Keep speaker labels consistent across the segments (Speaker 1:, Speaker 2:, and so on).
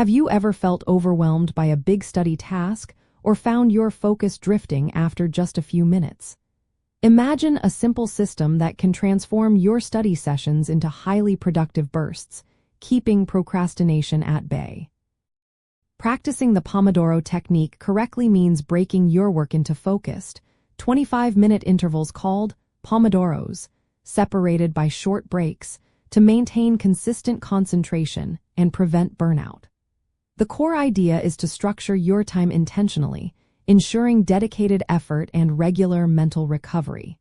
Speaker 1: Have you ever felt overwhelmed by a big study task or found your focus drifting after just a few minutes? Imagine a simple system that can transform your study sessions into highly productive bursts, keeping procrastination at bay. Practicing the Pomodoro Technique correctly means breaking your work into focused, 25-minute intervals called Pomodoros, separated by short breaks, to maintain consistent concentration and prevent burnout. The core idea is to structure your time intentionally, ensuring dedicated effort and regular mental recovery.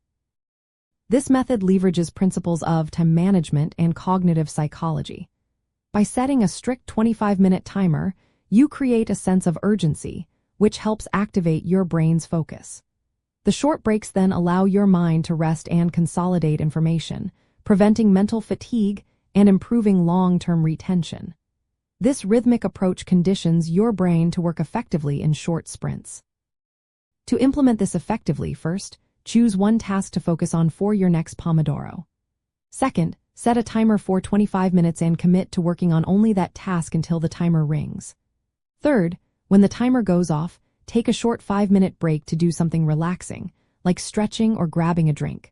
Speaker 1: This method leverages principles of time management and cognitive psychology. By setting a strict 25-minute timer, you create a sense of urgency, which helps activate your brain's focus. The short breaks then allow your mind to rest and consolidate information, preventing mental fatigue and improving long-term retention. This rhythmic approach conditions your brain to work effectively in short sprints. To implement this effectively, first, choose one task to focus on for your next Pomodoro. Second, set a timer for 25 minutes and commit to working on only that task until the timer rings. Third, when the timer goes off, take a short 5-minute break to do something relaxing, like stretching or grabbing a drink.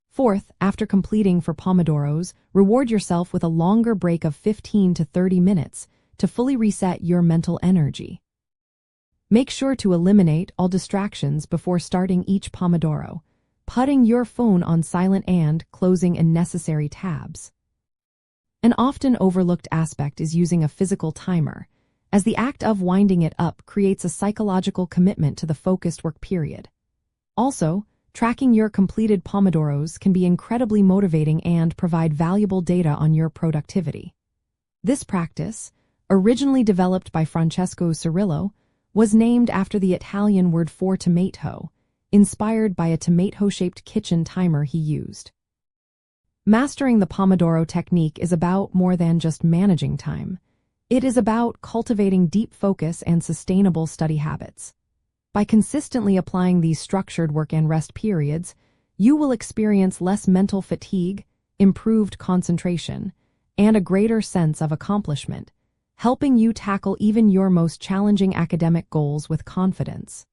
Speaker 1: Fourth, after completing 4 Pomodoros, reward yourself with a longer break of 15 to 30 minutes to fully reset your mental energy. Make sure to eliminate all distractions before starting each Pomodoro, putting your phone on silent and closing unnecessary tabs. An often overlooked aspect is using a physical timer, as the act of winding it up creates a psychological commitment to the focused work period. Also, tracking your completed Pomodoros can be incredibly motivating and provide valuable data on your productivity. This practice, originally developed by Francesco Cirillo, was named after the Italian word for tomato, inspired by a tomato-shaped kitchen timer he used. Mastering the Pomodoro Technique is about more than just managing time. It is about cultivating deep focus and sustainable study habits. By consistently applying these structured work and rest periods, you will experience less mental fatigue, improved concentration, and a greater sense of accomplishment, helping you tackle even your most challenging academic goals with confidence.